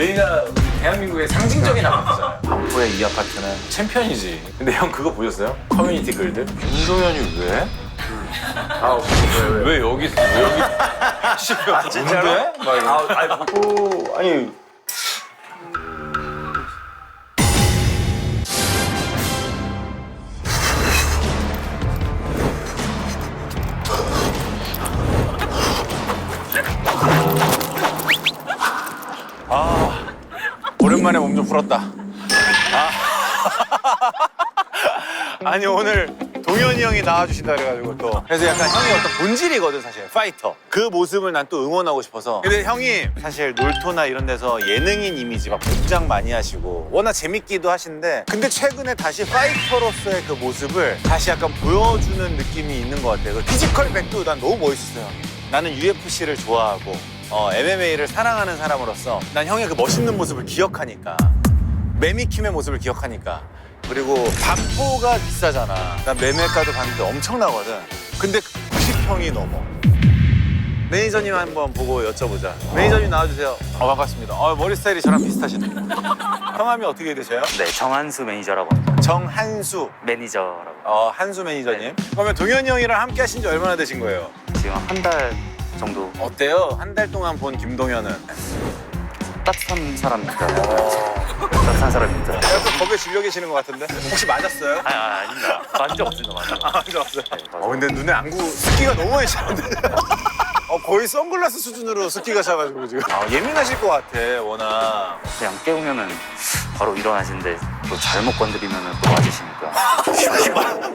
여기가 대한민국의 상징적인 아파트잖아요. 반포의 이 아파트는 챔피언이지. 근데 형 그거 보셨어요? 커뮤니티 글들? 김동현이 왜? 왜 여기 있어? 왜 여기? 진짜로? 뭔데? 막 이러고. 아니 오랜만에 몸 좀 풀었다. 아니 오늘 동현이 형이 나와주신다 그래가지고 또 그래서 약간 형이 어떤 본질이거든 사실 파이터 그 모습을 난 또 응원하고 싶어서 근데 형이 사실 놀토나 이런 데서 예능인 이미지 막 복장 많이 하시고 워낙 재밌기도 하신데 근데 최근에 다시 파이터로서의 그 모습을 다시 약간 보여주는 느낌이 있는 것 같아요 그 피지컬 백도 난 너무 멋있었어요 나는 UFC를 좋아하고 MMA를 사랑하는 사람으로서 난 형의 그 멋있는 모습을 기억하니까 매미킴의 모습을 기억하니까 그리고 반포가 비싸잖아 난 매매가도 봤는데 엄청나거든 근데 90평이 넘어 매니저님 한번 보고 여쭤보자 매니저님 나와주세요 반갑습니다 머리 스타일이 저랑 비슷하시네 성함이 어떻게 되세요? 네, 정한수 매니저라고 합니다. 정한수 매니저라고. 한수 매니저님 그러면 동현이 형이랑 함께 하신 지 얼마나 되신 거예요? 지금 한 달 정도 어때요? 한 달 동안 본 김동현은? 따뜻한 사람입니다. 따뜻한 사람입니다. 약간 겁에 질려 계시는 것 같은데? 혹시 맞았어요? 아닙니다. 만져 없습니다. 맞아 왔어요. 네, 맞아요. 근데 눈에 안구 습기가 너무 많이 차는데. 거의 선글라스 수준으로 습기가 차가지고 지금. 예민하실 것 같아 워낙. 그냥 깨우면은 바로 일어나시는데 또 잘못 건드리면은 또 맞으시니까.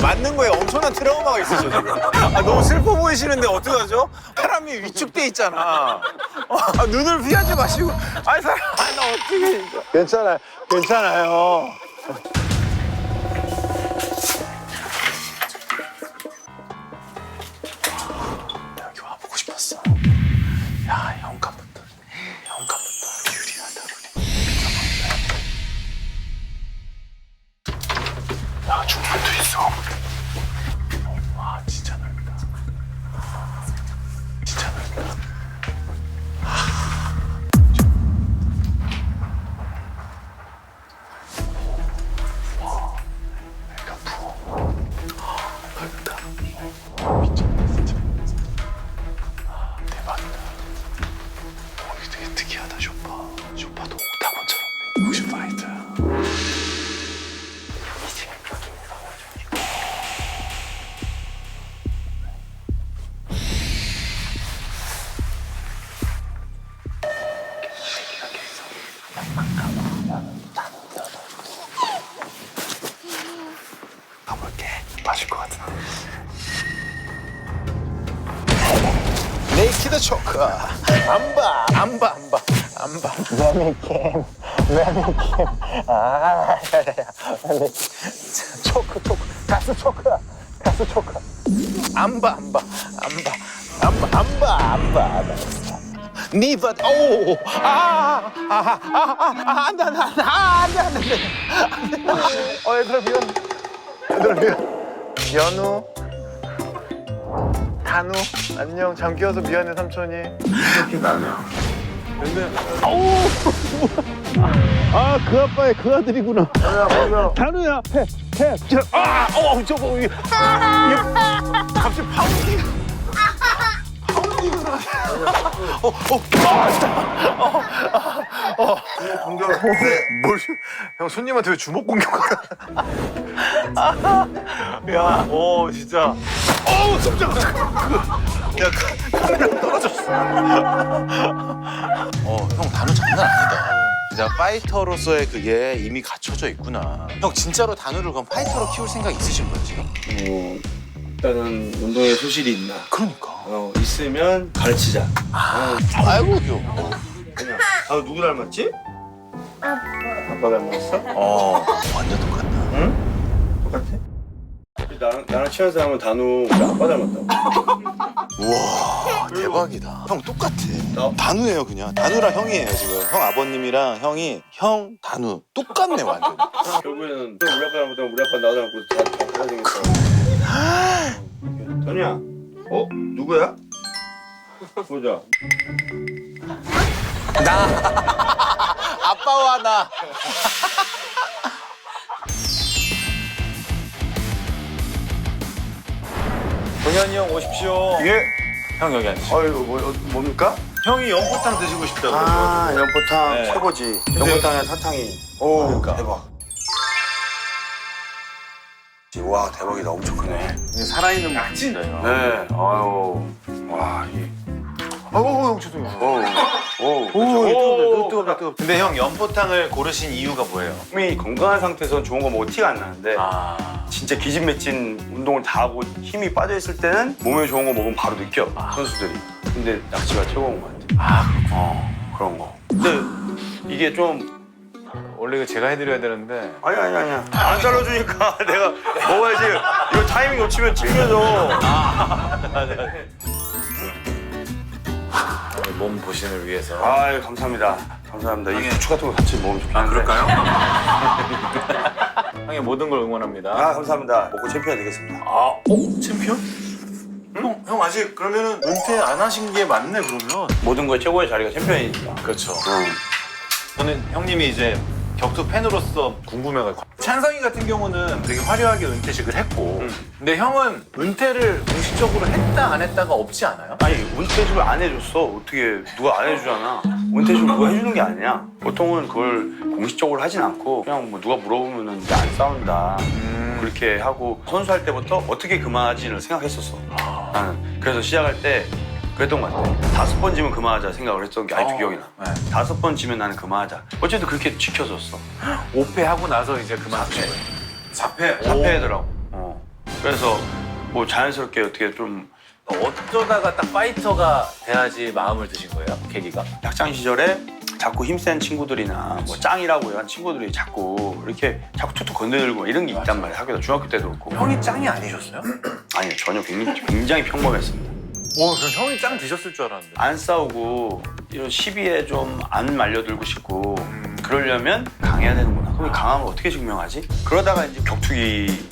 맞는 거에 엄청난 트라우마가 있으셔 지금. 너무 슬퍼 보이시는데 어떡하죠? 사람이 위축돼 있잖아. 눈을 피하지 마시고. 아니 사람 나 어떻게 괜찮아요. 괜찮아요. 여기 와보고 싶었어. 야 현관부터 유리하다 그래. 야 중문도 있어. 와 진짜 넓다. 진짜 넓다. 대박이다. 이게 되게 특이하다, 쇼파도 옥타곤처럼 돼. 혹시 파이터야? 가볼게. 맞을 것 같은데. 네이키드 초크 안 봐 매미캠 초크 가스 초크 안 봐 니바 안돼 얘들아 미안 연우 단우 안녕 잠 깨워서 미안해 삼촌이 이렇게 나네요 근데 그 아빠의 그 아들이구나 단우야 저거 이게 갑자기 파운딩을 공격 형 손님한테 왜 주먹 공격하나 야 진짜 깜짝이야 야 카메라 떨어졌어 형 단어 장난 아니다 진짜 파이터로서의 그게 이미 갖춰져 있구나 형 진짜로 단우를 그럼 파이터로 키울 생각 있으신 거예요 지금? 일단은 운동에 소질이 있나? 그러니까 있으면 가르치자. 아이고 귀여워 누구 닮았지? 아빠 닮았어? 완전 똑같다 응? 똑같아? 나랑 친한 사람은 단우 우리 아빠 닮았다고. 우와 대박이다 형 똑같아 단우예요 그냥 단우랑 형이에요 지금 형 아버님이랑 형이 형 단우 똑같네 완전 결국에는 우리 아빠 닮았다면 우리 아빠 나도 닮고 다 생겼다. 전이야, 누구야? 보자. 와. 동현이 형 오십시오. 예? 형 여기 앉으시죠. 아유 뭡니까? 형이 연포탕 드시고 싶다고. 아 연포탕 네. 최고지. 연포탕에 사탕이. 오 그러니까. 대박. 와 대박이다. 엄청 크네. 이게 살아있는 낙지인데요. 네. 아유. 와 이. 형 죄송해요. 오. 뜨겁다. 근데 형 연포탕을 고르신 이유가 뭐예요? 몸이 건강한 상태에서는 좋은 거 먹고 티가 안 나는데 아, 진짜 기진맥진 운동을 다 하고 힘이 빠져 있을 때는 몸에 좋은 거 먹으면 바로 느껴 선수들이. 근데 낙지가 최고인 것 같아. 아, 그런 거. 근데 이게 좀 원래 이거 제가 해드려야 되는데 아니야 안 잘라주니까 내가 먹어야지. 이거 타이밍 놓치면 질려져. 몸 보신을 위해서. 아유 감사합니다. 이 부추 같은 거 같이 먹으면 좋겠는데. 그럴까요? 형의 모든 걸 응원합니다. 아 감사합니다. 먹고 챔피언 되겠습니다. 챔피언? 형 아직 그러면은 은퇴 안 하신 게 맞네 그러면. 모든 거에 최고의 자리가 챔피언이니까. 그렇죠. 저는 형님이 이제 격투 팬으로서 궁금해가지고. 찬성이 같은 경우는 되게 화려하게 은퇴식을 했고, 근데 형은 은퇴를 공식적으로 했다 안 했다가 없지 않아요? 아니 은퇴식을 안 해줬어. 어떻게 누가 안 해주잖아. 은퇴식을 누가 해주는 게 아니야. 보통은 그걸 공식적으로 하진 않고 그냥 뭐 누가 물어보면은 이제 안 싸운다 그렇게 하고 선수할 때부터 어떻게 그만하지를 생각했었어. 나는 그래서 시작할 때 그랬던 것 같아. 5번 지면 그만하자 생각을 했던 게 아직도 기억이 나. 네. 5번 지면 나는 그만하자. 어쨌든 그렇게 지켜줬어. 5패 하고 나서 이제 그만둔 거예요. 4패? 4패더라고. 그래서 뭐 자연스럽게 어떻게 좀 어쩌다가 딱 파이터가 돼야지 마음을 드신 거예요? 계기가? 학창 시절에 자꾸 힘센 친구들이나 뭐 짱이라고 한 친구들이 자꾸 이렇게 자꾸 툭툭 건드리고 이런 게 있단 말이야. 학교에서 중학교 때도 그렇고. 형이 짱이 아니셨어요? 아니요 전혀 굉장히 평범했습니다. 와, 그럼 형이 짱 드셨을 줄 알았는데. 안 싸우고 이런 시비에 좀 안 말려들고 싶고 그러려면 강해야 되는구나. 그럼 강함을 어떻게 증명하지? 그러다가 이제 격투기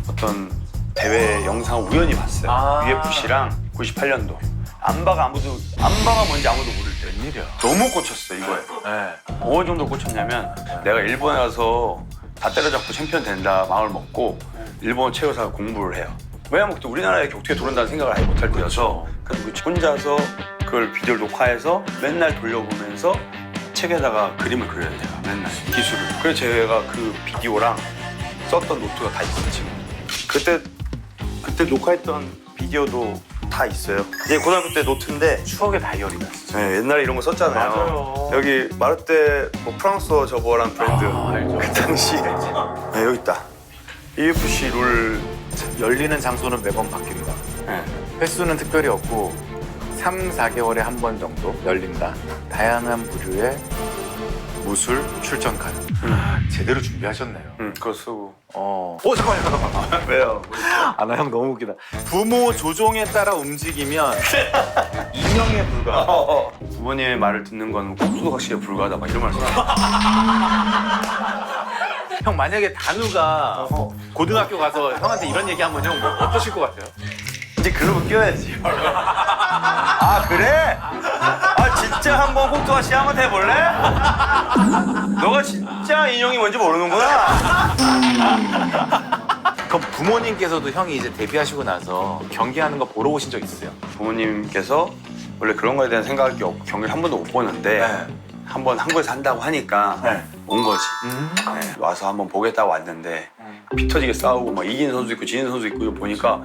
어떤 대회 영상을 우연히 봤어요. UFC랑 98년도. 안바가 뭔지 아무도 모를 때. 웬일이야? 너무 꽂혔어 이거에. 네. 어느 정도 꽂혔냐면 내가 일본에 가서 다 때려잡고 챔피언 된다 마음을 먹고 일본 체육사 공부를 해요. 왜냐면 그때 우리나라에 격투에 들어온다는 생각을 아예 못할 때여서 그래서 혼자서 그걸 비디오를 녹화해서 맨날 돌려보면서 책에다가 그림을 그려야 돼요. 맨날 기술을. 그래서 제가 그 비디오랑 썼던 노트가 다 있어요 지금. 그때 녹화했던 비디오도 다 있어요. 이제 고등학교 때 노트인데 추억의 다이어리다 진짜. 네, 옛날에 이런 거 썼잖아요. 맞아요. 여기 마르테 뭐 프랑스어 저거란 브랜드 알죠. 그 당시에 네, 여기 있다. UFC 룰. 열리는 장소는 매번 바뀝니다. 네. 횟수는 특별히 없고 3, 4개월에 한 번 정도 열린다. 다양한 부류의 무술 출전 가능. 제대로 준비하셨네요. 그거 쓰고. 잠깐만. 왜요? 아, 나 형 너무 웃기다. 부모 조종에 따라 움직이면 인형에 불과. 부모님의 말을 듣는 건 꼼수각시에 불과하다 막 이런 말 써요. 형 만약에 단우가 고등학교 가서 형한테 이런 얘기하면 형 뭐 어떠실 것 같아요? 이제 글러브 껴야지. 아 그래? 아 진짜 한번 꼭두가시 한번 해볼래? 너가 진짜 인형이 뭔지 모르는구나. 그럼 부모님께서도 형이 이제 데뷔하시고 나서 경기하는 거 보러 오신 적 있으세요? 부모님께서 원래 그런 거에 대한 생각이 없고 경기를 한 번도 못 보는데 네. 한번 한국에서 한다고 하니까 네. 온 거지. 네, 와서 한번 보겠다고 왔는데 피 터지게 싸우고 막 이기는 선수 있고 지는 선수 있고 이거 보니까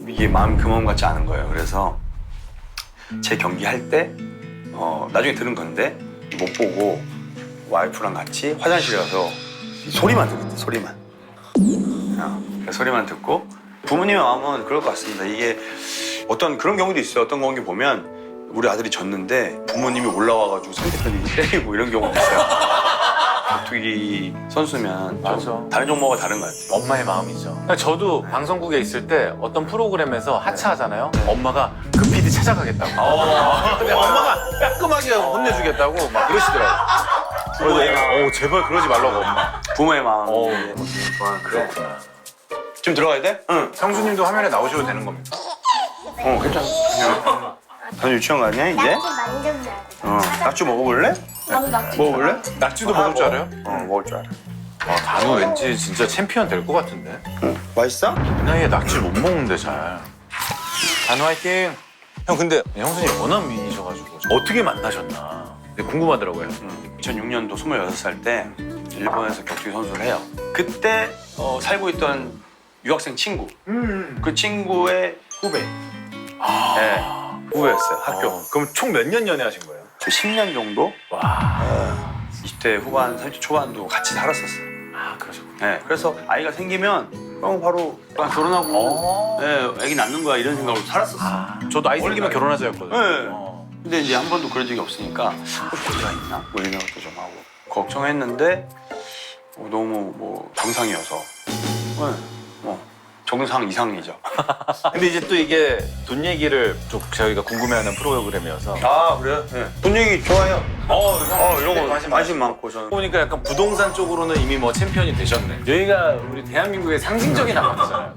이게 마음이 그 마음 같지 않은 거예요. 그래서 제 경기 할 때 나중에 들은 건데 못 보고 와이프랑 같이 화장실에 가서 소리만 듣겠대. 소리만. 소리만 듣고 부모님의 마음은 그럴 것 같습니다. 이게 어떤 그런 경우도 있어요. 어떤 경우 보면 우리 아들이 졌는데 부모님이 올라와가지고 상대편이 때리고 이런 경우도 있어요. 격투기 선수면 맞아. 좀 다른 종목과 다른 것 같아요. 엄마의 마음이죠. 저도 방송국에 있을 때 어떤 프로그램에서 하차하잖아요. 엄마가 그 PD 찾아가겠다고. 근데 엄마가 깔끔하게 혼내주겠다고 막 그러시더라고요. 제발 그러지 말라고 엄마. 부모의 마음. 그렇구나. 지금 들어가야 돼? 응. 형수님도 화면에 나오셔도 되는 겁니다. 괜찮아. 너 유치원 가냐 이제? 낙지 만져봐야 돼. 낙주 먹어볼래? 나는 낙지. 먹어볼래? 낙지도 먹을 줄 알아요? 먹을 줄 알아. 단우 왠지 진짜 챔피언 될 것 같은데. 맛있어? 이 나이에 낙지를 못 먹는데 잘. 단우 화이팅! 형 근데 형수님 워낙 미인이셔가지고 어떻게 만나셨나 근데 궁금하더라고요. 2006년도 26살 때 일본에서 격투기 선수를 해요. 그때 살고 있던 유학생 친구. 그 친구의 후배. 네, 후배였어요. 학교. 그럼 총 몇 년 연애하신 거예요? 10년 정도? 와. 20대 후반, 30대 초반도 같이 살았었어요. 아 그러셨구나. 네, 그래서 아이가 생기면 형 바로 결혼하고 애기 낳는 거야 이런 생각으로 살았었어. 저도 아이 생기면 결혼하자였거든요. 네. 어. 근데 이제 한 번도 그런 적이 없으니까 혹시 어디가 있나? 뭐 이런 것도 좀 하고 걱정했는데 너무 뭐 정상이어서 정상 이상이죠. 근데 이제 또 이게 돈 얘기를 좀 저희가 궁금해하는 프로그램이어서 아 그래요? 네. 돈 얘기 좋아요. 이런 거 관심 관심 많고 저는. 보니까 약간 부동산 쪽으로는 이미 뭐 챔피언이 되셨네. 여기가 우리 대한민국의 상징적인 아파트잖아요.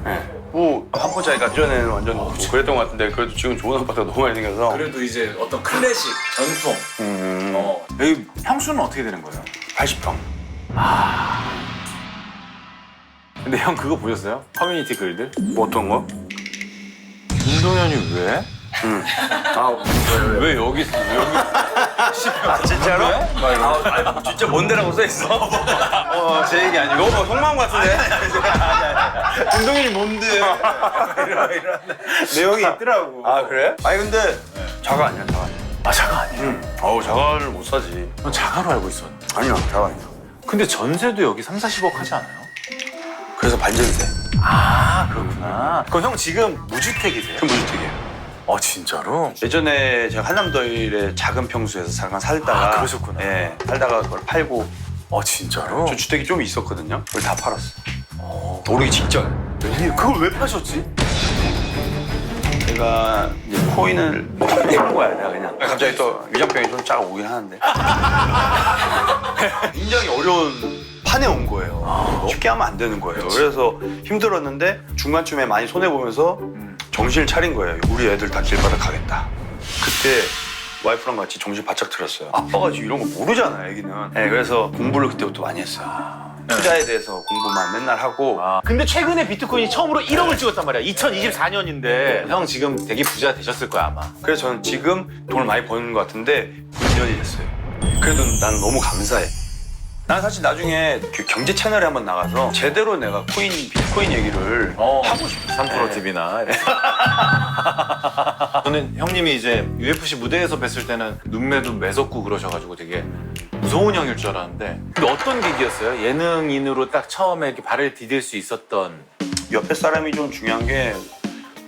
네. 뭐 한포짜리가 전에는 완전 뭐 그랬던 것 같은데 그래도 지금 좋은 아파트가 너무 많이 생겨서. 그래도 이제 어떤 클래식, 전통. 여기 평수는 어떻게 되는 거예요? 80평. 근데 형 그거 보셨어요? 커뮤니티 글들? 뭐 어떤 거? 김동현이 왜? 왜 여기 있어? 진짜로? 진짜 뭔데라고 써있어? 제 얘기 아니고. 너무 속마음 같은데? 김동현이 뭔데? 이런 내용이 있더라고. 아 그래? 아니 근데 자가 아니야 자가. 아 자가 아니에요? 자가를 못 사지. 전 자가로 알고 있었는데. 아니야 자가 아니야. 근데 전세도 여기 3, 40억 하지 않아요? 그래서 반전세. 아 그렇구나. 그럼 형 지금 무주택이세요? 큰 무주택이에요. 진짜로? 예전에 제가 한남더일의 작은 평수에서 잠깐 살다가 아, 그러셨구나. 예, 살다가 그걸 팔고 진짜로? 저 주택이 좀 있었거든요. 그걸 다 팔았어. 오르기 직전. 그걸 왜 파셨지? 제가 이제 코인을 한 거야 내가 그냥. 갑자기 또 위장병이 좀 쫙 오긴 하는데. 굉장히 어려운 판에 온 거예요. 쉽게 하면 안 되는 거예요. 그래서 힘들었는데 중간쯤에 많이 손해 보면서 정신을 차린 거예요. 우리 애들 다 길바닥 가겠다. 그때 와이프랑 같이 정신 바짝 들었어요. 아빠가 지금 이런 거 모르잖아, 애기는. 네, 그래서 공부를 그때부터 많이 했어요. 투자에 대해서 공부만 맨날 하고. 근데 최근에 비트코인이 처음으로 1억을 찍었단 말이야. 2024년인데 형 지금 되게 부자 되셨을 거야 아마. 그래서 저는 지금 돈을 많이 버는 것 같은데 2년이 됐어요. 그래도 난 너무 감사해. 난 사실 나중에 그 경제 채널에 한번 나가서 제대로 내가 비트코인 얘기를 하고 싶어. 3프로 TV나. 저는 형님이 이제 UFC 무대에서 뵀을 때는 눈매도 매섭고 그러셔가지고 되게 무서운 형일 줄 알았는데 근데 어떤 계기였어요? 예능인으로 딱 처음에 이렇게 발을 디딜 수 있었던. 옆에 사람이 좀 중요한 게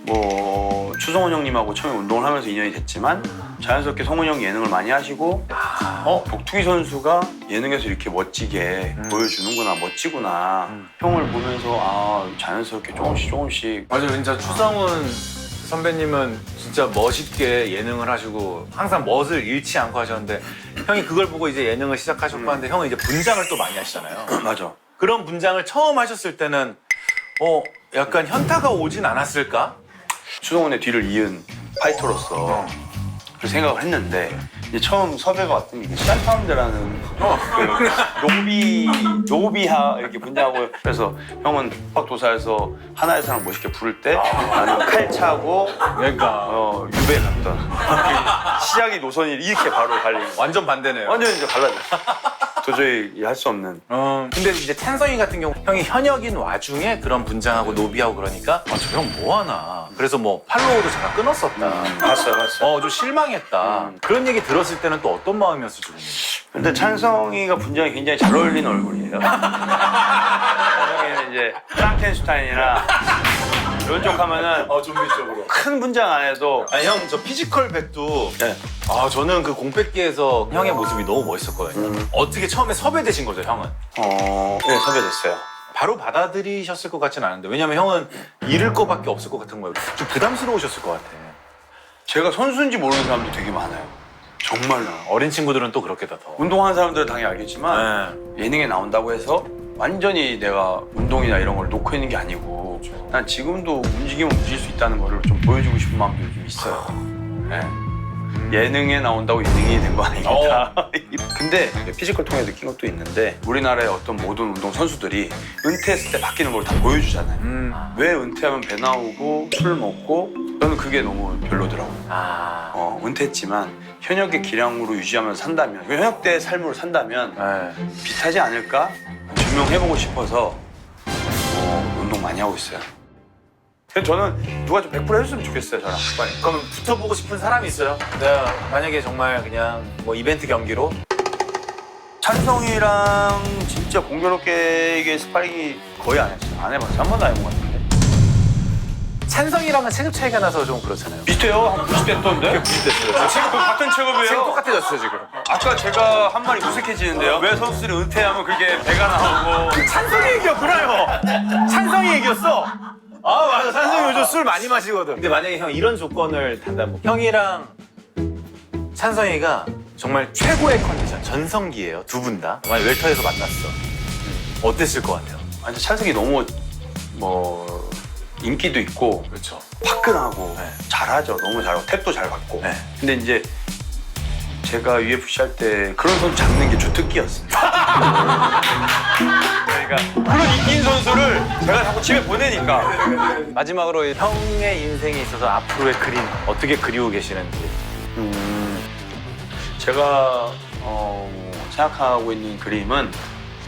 뭐 추성훈 형님하고 처음에 운동을 하면서 인연이 됐지만 자연스럽게 성훈 형이 예능을 많이 하시고 격투기 선수가 예능에서 이렇게 멋지게 보여주는구나 멋지구나 형을 보면서 자연스럽게 조금씩 맞아요. 진짜 추성훈 선배님은 진짜 멋있게 예능을 하시고 항상 멋을 잃지 않고 하셨는데 형이 그걸 보고 이제 예능을 시작하셨고 하는데 형은 이제 분장을 또 많이 하시잖아요. 맞아. 그런 분장을 처음 하셨을 때는 약간 현타가 오진 않았을까? 추성훈의 뒤를 이은 파이터로서 그 생각을 했는데 이제 처음 섭외가 왔던 게 샨타운드라는 그 노비하 이렇게 분장하고 그래서 형은 박도사에서 하나의 사람 멋있게 부를 때 나는 칼 차고 그러니까 유배 갔던 시작이 노선이 이렇게 바로 갈린 거. 완전 반대네요. 완전 이제 갈라졌어. 도저히 할 수 없는. 근데 이제 찬성이 같은 경우 형이 현역인 와중에 그런 분장하고 노비하고 그러니까 저 형 뭐하나. 그래서 뭐 팔로워도 제가 끊었었다. 봤어요. 좀 실망했다. 그런 얘기 들었을 때는 또 어떤 마음이었을지 모르겠어요. 근데 찬성이가 분장이 굉장히 잘 어울리는 얼굴이에요. 찬성이는 이제 프랑켄슈타인이나 이런 쪽 하면은 좀비적으로. 큰 분장 안 해도 아니 형 저 피지컬 백도 네. 저는 그 공백기에서 형의 모습이 너무 멋있었거든요. 어떻게 처음에 섭외되신 거죠 형은? 네, 섭외됐어요. 바로 받아들이셨을 것 같진 않은데 왜냐면 형은 잃을 거밖에 없을 것 같은 거예요. 좀 부담스러우셨을 것 같아. 제가 선수인지 모르는 사람도 되게 많아요. 정말로. 어린 친구들은 또 그렇겠다 더. 운동하는 사람들은 당연히 알겠지만 예능에 나온다고 해서 완전히 내가 운동이나 이런 걸 놓고 있는 게 아니고 난 지금도 움직이면 움직일 수 있다는 거를 좀 보여주고 싶은 마음도 좀 있어요. 네. 예능에 나온다고 예능이 된 거 아닙니다. 근데 피지컬 통해 느낀 것도 있는데 우리나라의 어떤 모든 운동 선수들이 은퇴했을 때 바뀌는 걸 다 보여주잖아요. 왜 은퇴하면 배 나오고 술 먹고 저는 그게 너무 별로더라고요. 은퇴했지만 현역의 기량으로 유지하면서 산다면 현역 때의 삶으로 산다면 네. 비슷하지 않을까 증명해보고 싶어서 운동 많이 하고 있어요. 그래서 저는 누가 좀 100% 해줬으면 좋겠어요, 저랑. 빨리. 그럼 붙어보고 싶은 사람이 있어요? 내가 만약에 정말 그냥 뭐 이벤트 경기로 찬성이랑 진짜 공교롭게 이게 스파링이 거의 안 했어요. 안 해봤어요. 한 번도 안 해본 것 같은데. 찬성이랑은 체급 차이가 나서 좀 그렇잖아요. 비슷해요. 한 90대 떴는데? 90 됐어요. 체급 같은 체급이에요. 체급 똑같아졌어요 지금. 아까 제가 한 말이 무색해지는데요. 왜 선수들이 은퇴하면 그게 배가 나오고. 찬성이 얘기였구나요. 찬성이 얘기였어. 아 맞아. 찬성이 요즘 술 많이 마시거든. 근데 만약에 형 이런 조건을 단다면 형이랑 찬성이가 정말 최고의 컨디션 전성기예요. 두 분 다. 만약 웰터에서 만났어. 어땠을 것 같아요? 아니, 찬성이 너무 인기도 있고 그렇죠. 화끈하고 네. 잘하죠. 너무 잘하고 탭도 잘 받고. 네. 근데 이제 제가 UFC 할 때 그런 선수 잡는 게 주특기였어요. 그러니까 그런 인기인 선수를 제가 자꾸 집에 보내니까. 마지막으로 형의 인생에 있어서 앞으로의 그림 어떻게 그리고 계시는지. 제가 생각하고 있는 그림은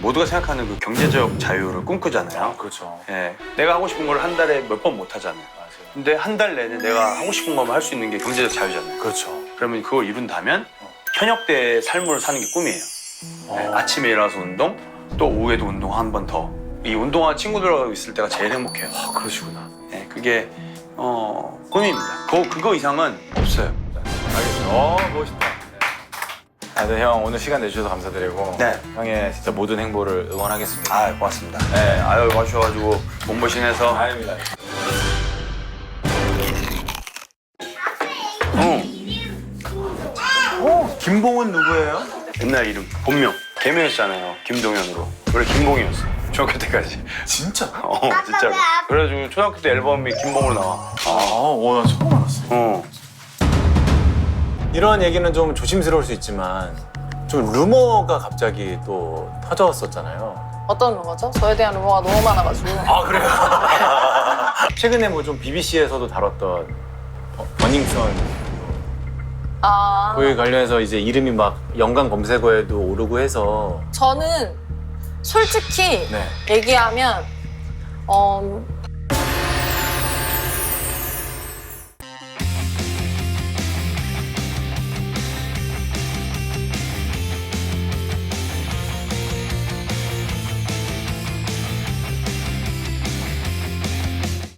모두가 생각하는 그 경제적 자유를 꿈꾸잖아요. 그렇죠. 예, 내가 하고 싶은 걸 한 달에 몇 번 못 하잖아요. 맞아요. 근데 한 달 내내 내가 하고 싶은 것만 할 수 있는 게 경제적 자유잖아요. 그렇죠. 그러면 그걸 이룬다면 현역 때의 삶을 사는 게 꿈이에요. 네, 아침에 일어나서 운동, 또 오후에도 운동 한 번 더. 이 운동한 친구들하고 있을 때가 제일 행복해요. 그러시구나. 네, 그게 꿈입니다. 그거 이상은 없어요. 알겠습니다. 멋있다. 네, 형 오늘 시간 내주셔서 감사드리고 네. 형의 진짜 모든 행보를 응원하겠습니다. 아, 고맙습니다. 네. 아유, 와주셔가지고 몸보신해서. 아닙니다. 김봉은 누구예요? 옛날 이름 본명 개명했잖아요. 김동현으로. 원래 김봉이었어. 중학교 때까지. 진짜? 진짜로. 그래가지고 초등학교 때 앨범이 김봉으로 나와. 나 처음 알았어. 이런 얘기는 좀 조심스러울 수 있지만 좀 루머가 갑자기 또 터졌었잖아요. 어떤 루머죠? 저에 대한 루머가 너무 많아가지고. 아 그래요? 최근에 뭐 좀 BBC에서도 다뤘던 버닝썬 아, 그에 관련해서 이제 이름이 막 연관 검색어에도 오르고 해서 저는 솔직히 네. 얘기하면